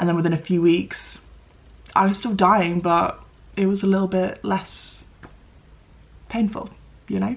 and then within a few weeks I was still dying, but it was a little bit less painful, you know?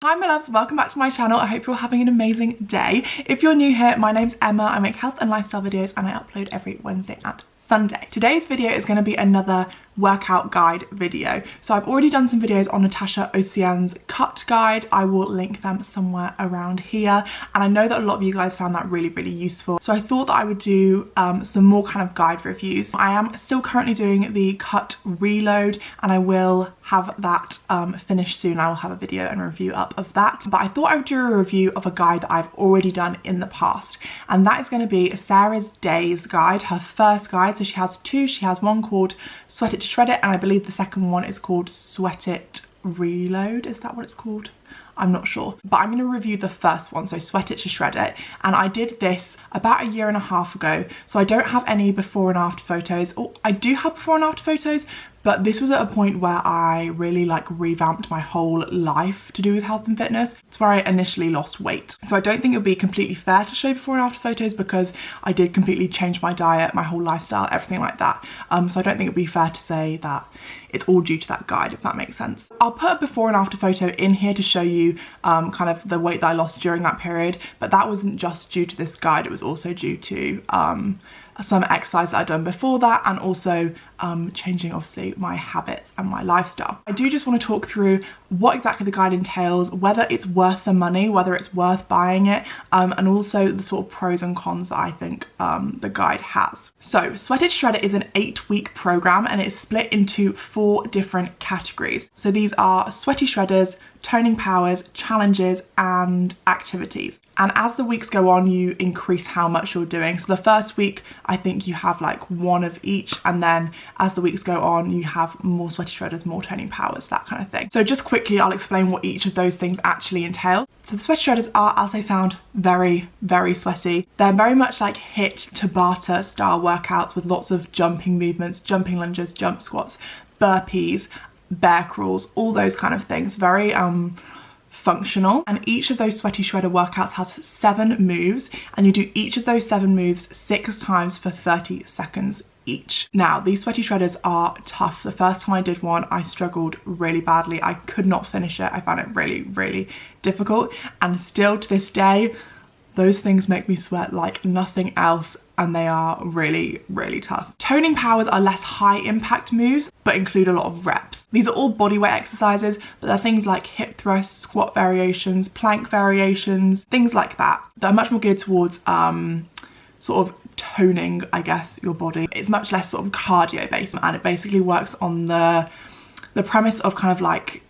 Hi my loves, welcome back to my channel. I hope you're having an amazing day. If you're new here, my name's Emma. I make health and lifestyle videos and I upload every Wednesday and Sunday. Today's video is going to be another workout guide video. So I've already done some videos on Natasha Ocean's cut guide. I will link them somewhere around here, and I know that a lot of you guys found that really useful, so I thought that I would do some more kind of guide reviews. I am still currently doing the cut reload and I will have that finished soon. I will have a video and review up of that, but I thought I would do a review of a guide that I've already done in the past, and that is going to be Sarah's Days guide, her first guide. So she has two. She has one called Sweat It to Shred It, and I believe the second one is called Sweat It Reload. Is that what it's called? I'm not sure, but I'm going to review the first one, so Sweat It to Shred It, and I did this about a year and a half ago, so I don't have any before and after photos. Oh, I do have before and after photos, but this was at a point where I really like revamped my whole life to do with health and fitness. It's where I initially lost weight. So I don't think it would be completely fair to show before and after photos because I did completely change my diet, my whole lifestyle, everything like that. So I don't think it would be fair to say that it's all due to that guide, if that makes sense. I'll put a before and after photo in here to show you kind of the weight that I lost during that period, but that wasn't just due to this guide, it was also due to some exercise that I'd done before that, and also changing obviously my habits and my lifestyle. I do just want to talk through what exactly the guide entails, whether it's worth the money, whether it's worth buying it, and also the sort of pros and cons that I think the guide has. So Sweat It to Shred It is an 8-week program and it's split into 4 different categories. So these are sweaty shredders, toning powers, challenges and activities, and as the weeks go on you increase how much you're doing. So the first week I think you have like 1 of each, and then as the weeks go on you have more sweaty shredders, more toning powers, that kind of thing. So just quickly I'll explain what each of those things actually entail. So the sweaty shredders are, as they sound, very sweaty. They're very much like HIIT Tabata style workouts with lots of jumping movements, jumping lunges, jump squats, burpees, bear crawls, all those kind of things. Very functional, and each of those sweaty shredder workouts has 7 moves, and you do each of those 7 moves 6 times for 30 seconds each. Now these sweaty shredders are tough. The first time I did one I struggled really badly. I could not finish it. I found it really difficult, and still to this day those things make me sweat like nothing else, and they are really tough. Toning powers are less high impact moves but include a lot of reps. These are all body weight exercises, but they're things like hip thrusts, squat variations, plank variations, things like that. They're much more geared towards sort of toning, I guess, your body. It's much less sort of cardio based, and it basically works on the premise of kind of like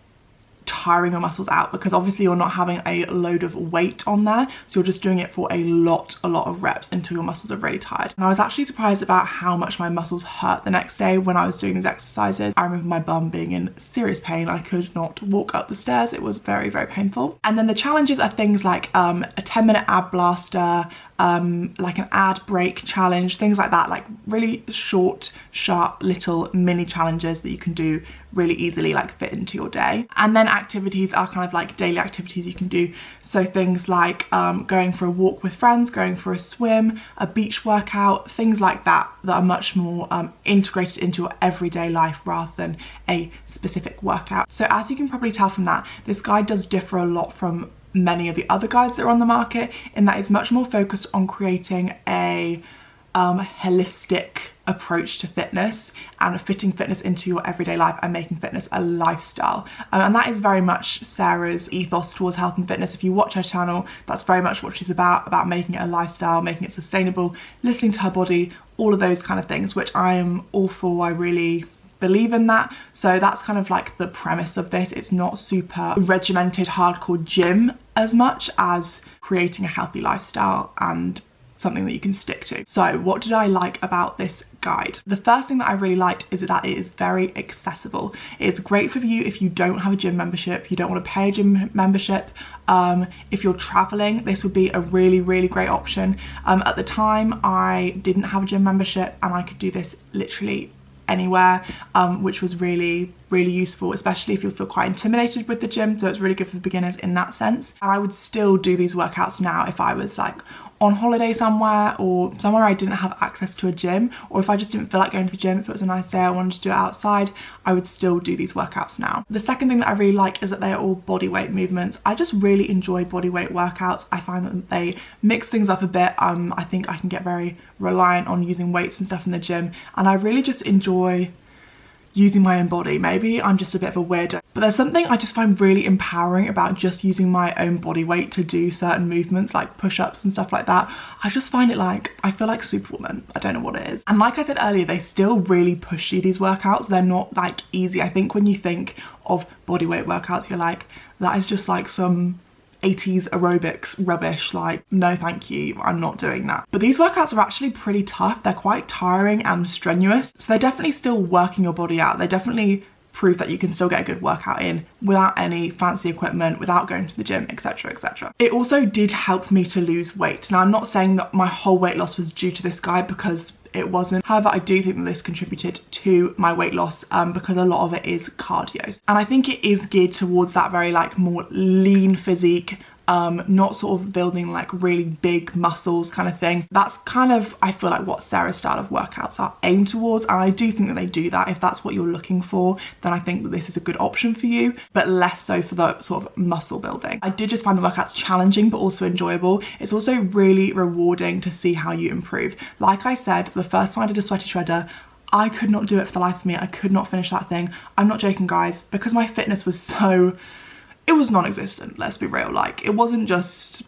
tiring your muscles out, because obviously you're not having a load of weight on there, so you're just doing it for a lot of reps until your muscles are really tired. And I was actually surprised about how much my muscles hurt the next day when I was doing these exercises. I remember my bum being in serious pain. I could not walk up the stairs. It was very painful. And then the challenges are things like a 10-minute ab blaster, like an ad break challenge, things like that, like really short, sharp little mini challenges that you can do really easily, like fit into your day. And then activities are kind of like daily activities you can do, so things like going for a walk with friends, going for a swim, a beach workout, things like that are much more integrated into your everyday life rather than a specific workout. So as you can probably tell from that, this guide does differ a lot from many of the other guides that are on the market, in that it's much more focused on creating a holistic approach to fitness and fitting fitness into your everyday life and making fitness a lifestyle. And that is very much Sarah's ethos towards health and fitness. If you watch her channel, that's very much what she's about making it a lifestyle, making it sustainable, listening to her body, all of those kind of things, which I am all for. I really believe in that. So that's kind of like the premise of this. It's not super regimented hardcore gym as much as creating a healthy lifestyle and something that you can stick to. So what did I like about this guide? The first thing that I really liked is that it is very accessible. It's great for you if you don't have a gym membership, you don't want to pay a gym membership. If you're traveling, this would be a really great option. At the time I didn't have a gym membership and I could do this literally anywhere, which was really useful, especially if you feel quite intimidated with the gym. So it's really good for beginners in that sense. And I would still do these workouts now if I was like on holiday somewhere or somewhere I didn't have access to a gym, or if I just didn't feel like going to the gym, if it was a nice day I wanted to do it outside, I would still do these workouts now. The second thing that I really like is that they are all body weight movements. I just really enjoy body weight workouts. I find that they mix things up a bit. I think I can get very reliant on using weights and stuff in the gym, and I really just enjoy using my own body. Maybe I'm just a bit of a weirdo, but there's something I just find really empowering about just using my own body weight to do certain movements like push-ups and stuff like that. I just find it like, I feel like Superwoman. I don't know what it is. And like I said earlier, they still really push you, these workouts. They're not like easy. I think when you think of body weight workouts, you're like, that is just like some 80s aerobics rubbish. Like, no thank you, I'm not doing that. But these workouts are actually pretty tough. They're quite tiring and strenuous, so they're definitely still working your body out. They definitely prove that you can still get a good workout in without any fancy equipment, without going to the gym, etc, etc. It also did help me to lose weight. Now, I'm not saying that my whole weight loss was due to this guide, because it wasn't. However, I do think that this contributed to my weight loss because a lot of it is cardio. And I think it is geared towards that very like more lean physique, not sort of building like really big muscles kind of thing. That's kind of, I feel like, what Sarah's style of workouts are aimed towards, and I do think that they do that. If that's what you're looking for, then I think that this is a good option for you, but less so for the sort of muscle building. I did just find the workouts challenging but also enjoyable. It's also really rewarding to see how you improve. Like I said, the first time I did a sweaty shredder, I could not do it for the life of me. I could not finish that thing. I'm not joking, guys, because my fitness was so, it was non-existent, let's be real. Like, it wasn't just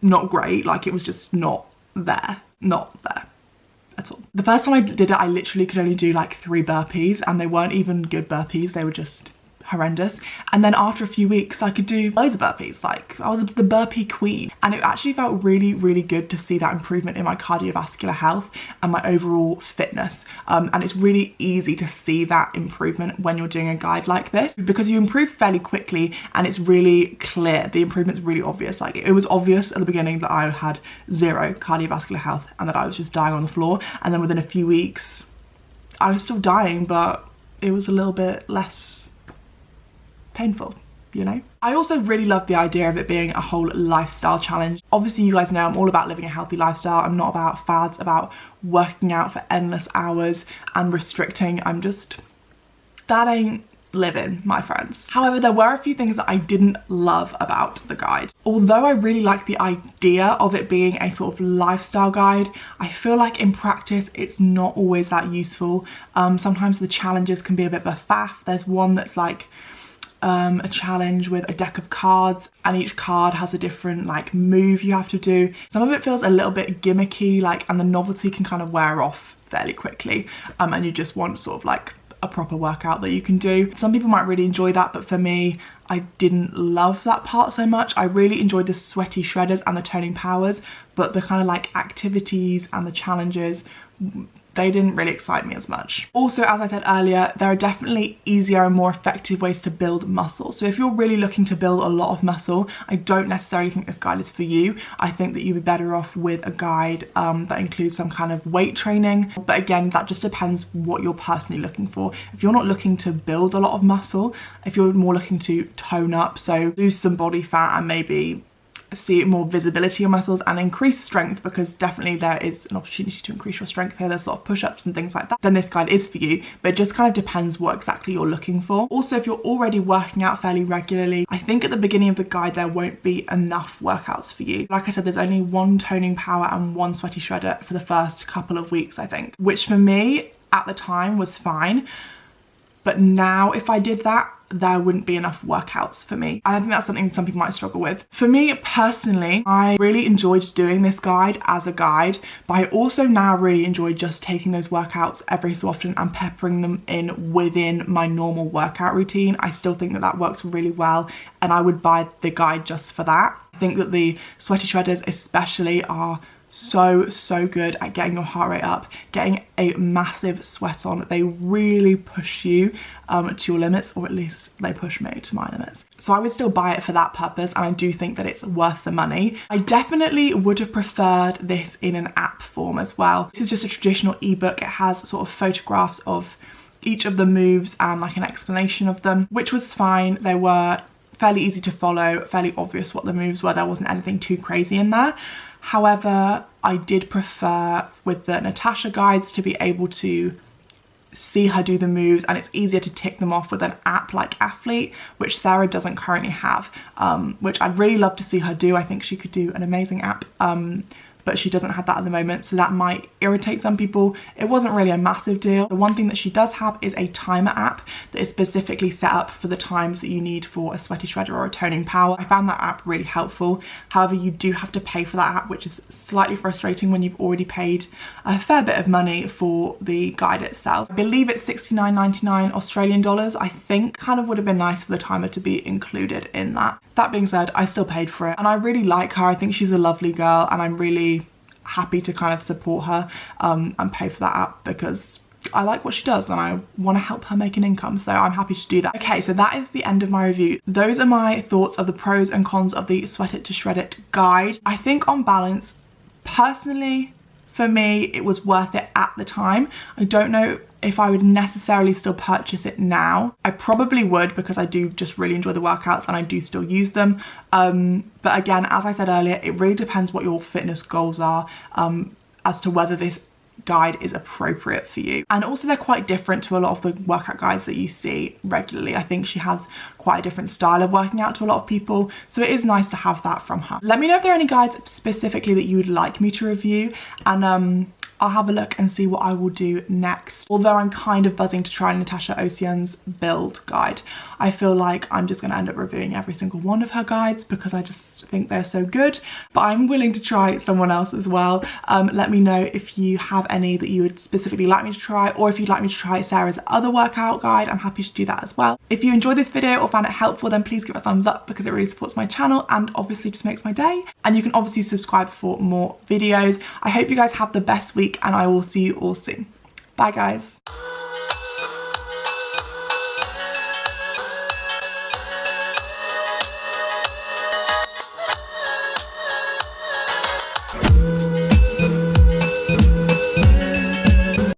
not great, like it was just not there at all. The first time I did it, I literally could only do like 3 burpees, and they weren't even good burpees, they were just horrendous. And then after a few weeks I could do loads of burpees. Like, I was the burpee queen, and it actually felt really, really good to see that improvement in my cardiovascular health and my overall fitness. And it's really easy to see that improvement when you're doing a guide like this, because you improve fairly quickly and it's really clear. The improvement's really obvious. Like, it was obvious at the beginning that I had 0 cardiovascular health and that I was just dying on the floor, and then within a few weeks I was still dying, but it was a little bit less painful, you know? I also really love the idea of it being a whole lifestyle challenge. Obviously, you guys know I'm all about living a healthy lifestyle. I'm not about fads, about working out for endless hours and restricting. I'm just, that ain't living, my friends. However, there were a few things that I didn't love about the guide. Although I really like the idea of it being a sort of lifestyle guide, I feel like in practice it's not always that useful. Sometimes the challenges can be a bit of a faff. There's one that's like a challenge with a deck of cards, and each card has a different like move you have to do. Some of it feels a little bit gimmicky, like, and the novelty can kind of wear off fairly quickly, and you just want sort of like a proper workout that you can do. Some people might really enjoy that, but for me, I didn't love that part so much. I really enjoyed the sweaty shredders and the toning powers, but the kind of like activities and the challenges, they didn't really excite me as much. Also, as I said earlier, there are definitely easier and more effective ways to build muscle. So if you're really looking to build a lot of muscle, I don't necessarily think this guide is for you. I think that you'd be better off with a guide that includes some kind of weight training. But again, that just depends what you're personally looking for. If you're not looking to build a lot of muscle, if you're more looking to tone up, so lose some body fat and maybe see more visibility on muscles and increase strength, because definitely there is an opportunity to increase your strength here. There's a lot of push-ups and things like that. Then this guide is for you, but it just kind of depends what exactly you're looking for. Also, if you're already working out fairly regularly, I think at the beginning of the guide there won't be enough workouts for you. Like I said, there's only 1 toning power and 1 sweaty shredder for the first couple of weeks, I think, which for me at the time was fine. But now if I did that, there wouldn't be enough workouts for me. I think that's something some people might struggle with. For me personally, I really enjoyed doing this guide as a guide, but I also now really enjoy just taking those workouts every so often and peppering them in within my normal workout routine. I still think that that works really well, and I would buy the guide just for that. I think that the sweaty shredders especially are so good at getting your heart rate up, getting a massive sweat on. They really push you to your limits, or at least they push me to my limits. So I would still buy it for that purpose, and I do think that it's worth the money. I definitely would have preferred this in an app form as well. This is just a traditional ebook. It has sort of photographs of each of the moves and like an explanation of them, which was fine. They were fairly easy to follow, fairly obvious what the moves were. There wasn't anything too crazy in there. However, I did prefer with the Natasha guides to be able to see her do the moves, and it's easier to tick them off with an app like Athlete, which Sarah doesn't currently have, which I'd really love to see her do. I think she could do an amazing app, but she doesn't have that at the moment, so that might irritate some people. It wasn't really a massive deal. The one thing that she does have is a timer app that is specifically set up for the times that you need for a sweaty shredder or a toning power. I found that app really helpful. However, you do have to pay for that app, which is slightly frustrating when you've already paid a fair bit of money for the guide itself. I believe it's 69.99 Australian dollars. I think kind of would have been nice for the timer to be included in that. That being said, I still paid for it, and I really like her. I think she's a lovely girl, and I'm really happy to kind of support her and pay for that app because I like what she does and I want to help her make an income, so I'm happy to do that. Okay, so that is the end of my review. Those are my thoughts of the pros and cons of the Sweat It to Shred It guide. I think on balance, personally, for me, it was worth it at the time. I don't know if I would necessarily still purchase it now. I probably would because I do just really enjoy the workouts and I do still use them. But again, as I said earlier, it really depends what your fitness goals are as to whether this guide is appropriate for you. And also they're quite different to a lot of the workout guides that you see regularly. I think she has quite a different style of working out to a lot of people, so it is nice to have that from her. Let me know if there are any guides specifically that you would like me to review, and I'll have a look and see what I will do next. Although I'm kind of buzzing to try Natasha Ossian's build guide. I feel like I'm just going to end up reviewing every single one of her guides because I just think they're so good, but I'm willing to try someone else as well. Let me know if you have any that you would specifically like me to try, or if you'd like me to try Sarah's other workout guide. I'm happy to do that as well. If you enjoyed this video or found it helpful, then please give it a thumbs up because it really supports my channel and obviously just makes my day. And you can obviously subscribe for more videos. I hope you guys have the best week and I will see you all soon. Bye guys.